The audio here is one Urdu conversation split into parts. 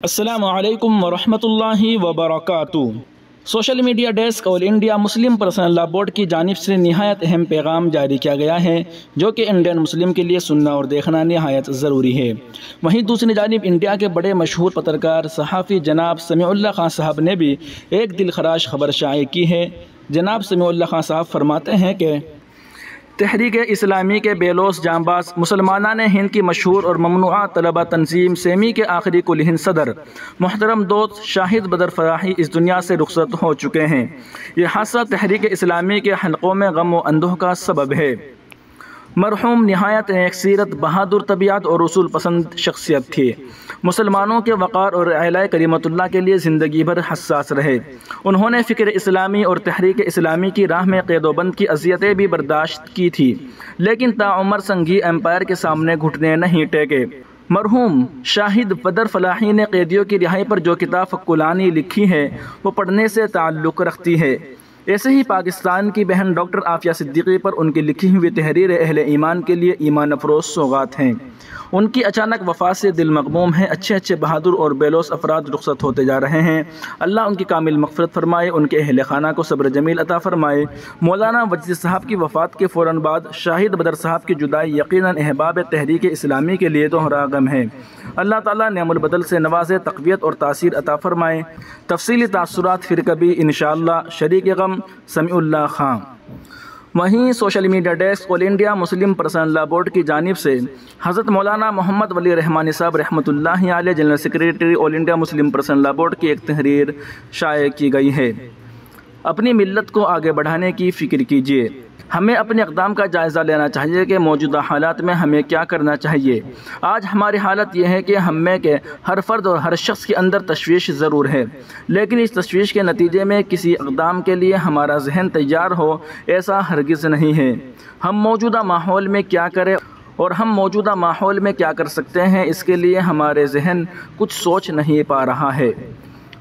السلام علیکم ورحمۃ اللہ وبرکاتہ۔ Social media desk All India Muslim Personal Law Board کی جانب سے نہایت اہم پیغام جاری کیا گیا ہے، جو کہ انڈین مسلم کے لیے سننا اور دیکھنا نہایت ضروری ہے۔ وہیں دوسری جانب انڈیا کے بڑے مشہور پترکار صحافی جناب سمیع اللہ خان صاحب نے بھی ایک دل خراش خبر شائع کی ہے۔ جناب سمیع اللہ خان صاحب فرماتے ہیں کہ تحریک اسلامی کے بے لوث جانباز مسلمانان ہند کی مشہور اور ممنوعہ طلبہ تنظیم سیمی کے آخری کل ہند صدر محترم دوست شاہد بدر فلاحی اس دنیا سے رخصت ہو چکے ہیں۔ یہ حادثہ تحریک اسلامی کے حلقوں میں غم و اندوہ کا سبب ہے۔ مرحوم نہایت ایک سیرت بہادر طبیعت اور اصول پسند شخصیت تھی۔ مسلمانوں کے وقار اور اعلیٰ کریمت اللہ کے لیے زندگی بھر حساس رہے۔ انہوں نے فکر اسلامی اور تحریک اسلامی کی راہ میں قید و بند کی اذیتیں بھی برداشت کی تھی، لیکن تاعمر سنگھی امپائر کے سامنے گھٹنے نہیں ٹیکے۔ مرحوم شاہد بدر فلاحی نے قیدیوں کی رہائی پر جو کتاب فکولانی لکھی ہے، وہ پڑھنے سے تعلق رکھتی ہے۔ ایسے ہی پاکستان کی بہن ڈاکٹر عافیہ صدیقی پر ان کی لکھی ہوئی تحریر اہل ایمان کے لیے ایمان افروز سوغات ہیں۔ ان کی اچانک وفات سے دل مغموم ہے۔ اچھے بہادر اور بے لوث افراد رخصت ہوتے جا رہے ہیں۔ اللہ ان کی کامل مغفرت فرمائے، ان کے اہل خانہ کو صبر جمیل عطا فرمائے۔ مولانا وجدی صاحب کی وفات کے فوراً بعد شاہد بدر صاحب کی جدائی یقیناً احباب تحریک اسلامی کے لیے دوہرا غم ہے۔ اللہ تعالیٰ نعم البدل سے نوازے، تقویت اور تاثیر عطا فرمائے۔ تفصیلی تاثرات پھر کبھی انشاءاللہ۔ شریک غم سمیع اللہ خان۔ وہیں social media desk All India Muslim Personal Law Board کی جانب سے حضرت مولانا محمد ولی رحمانی صاحب رحمۃ اللہ علیہ general secretary All India Muslim Personal Law Board کی ایک تحریر شائع کی گئی ہے۔ اپنی ملت کو آگے بڑھانے کی فکر کیجیے۔ ہمیں اپنے اقدام کا جائزہ لینا چاہیے کہ موجودہ حالات میں ہمیں کیا کرنا چاہیے۔ آج ہماری حالت یہ ہے کہ ہم میں کے ہر فرد اور ہر شخص کے اندر تشویش ضرور ہے، لیکن اس تشویش کے نتیجے میں کسی اقدام کے لیے ہمارا ذہن تیار ہو، ایسا ہرگز نہیں ہے۔ ہم موجودہ ماحول میں کیا کریں اور ہم موجودہ ماحول میں کیا کر سکتے ہیں، اس کے لیے ہمارے ذہن کچھ سوچ نہیں پا رہا ہے۔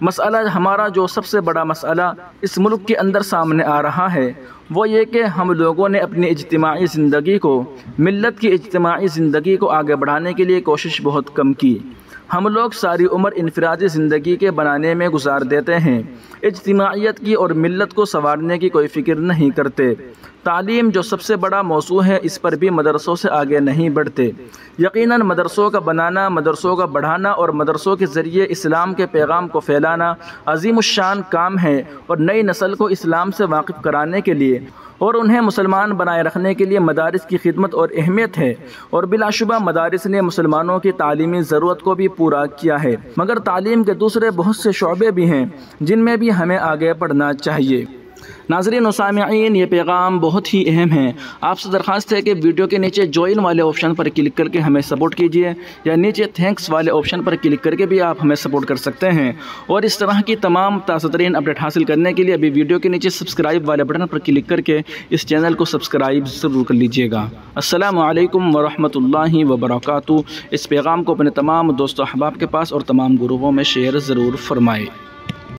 مسئلہ ہمارا جو سب سے بڑا مسئلہ اس ملک کے اندر سامنے آ رہا ہے، وہ یہ کہ ہم لوگوں نے اپنی اجتماعی زندگی کو، ملت کی اجتماعی زندگی کو آگے بڑھانے کے لیے کوشش بہت کم کی۔ ہم لوگ ساری عمر انفرادی زندگی کے بنانے میں گزار دیتے ہیں، اجتماعیت کی اور ملت کو سنوارنے کی کوئی فکر نہیں کرتے۔ تعلیم جو سب سے بڑا موضوع ہے، اس پر بھی مدرسوں سے آگے نہیں بڑھتے۔ یقیناً مدرسوں کا بنانا، مدرسوں کا بڑھانا اور مدرسوں کے ذریعے اسلام کے پیغام کو پھیلانا عظیم الشان کام ہے، اور نئی نسل کو اسلام سے واقف کرانے کے لیے اور انہیں مسلمان بنائے رکھنے کے لیے مدارس کی خدمت اور اہمیت ہے، اور بلا شبہ مدارس نے مسلمانوں کی تعلیمی ضرورت کو بھی پورا کیا ہے، مگر تعلیم کے دوسرے بہت سے شعبے بھی ہیں جن میں بھی ہمیں آگے بڑھنا چاہیے۔ ناظرین و سامعین، یہ پیغام بہت ہی اہم ہے۔ آپ سے درخواست ہے کہ ویڈیو کے نیچے جوائن والے آپشن پر کلک کر کے ہمیں سپورٹ کیجیے، یا نیچے تھینکس والے آپشن پر کلک کر کے بھی آپ ہمیں سپورٹ کر سکتے ہیں، اور اس طرح کی تمام تازہ ترین اپڈیٹ حاصل کرنے کے لیے ابھی ویڈیو کے نیچے سبسکرائب والے بٹن پر کلک کر کے اس چینل کو سبسکرائب ضرور کر لیجیے گا۔ السلام علیکم ورحمۃ اللہ وبرکاتہ۔ اس پیغام کو اپنے تمام دوست و احباب کے پاس اور تمام گروہوں میں شیئر ضرور فرمائے۔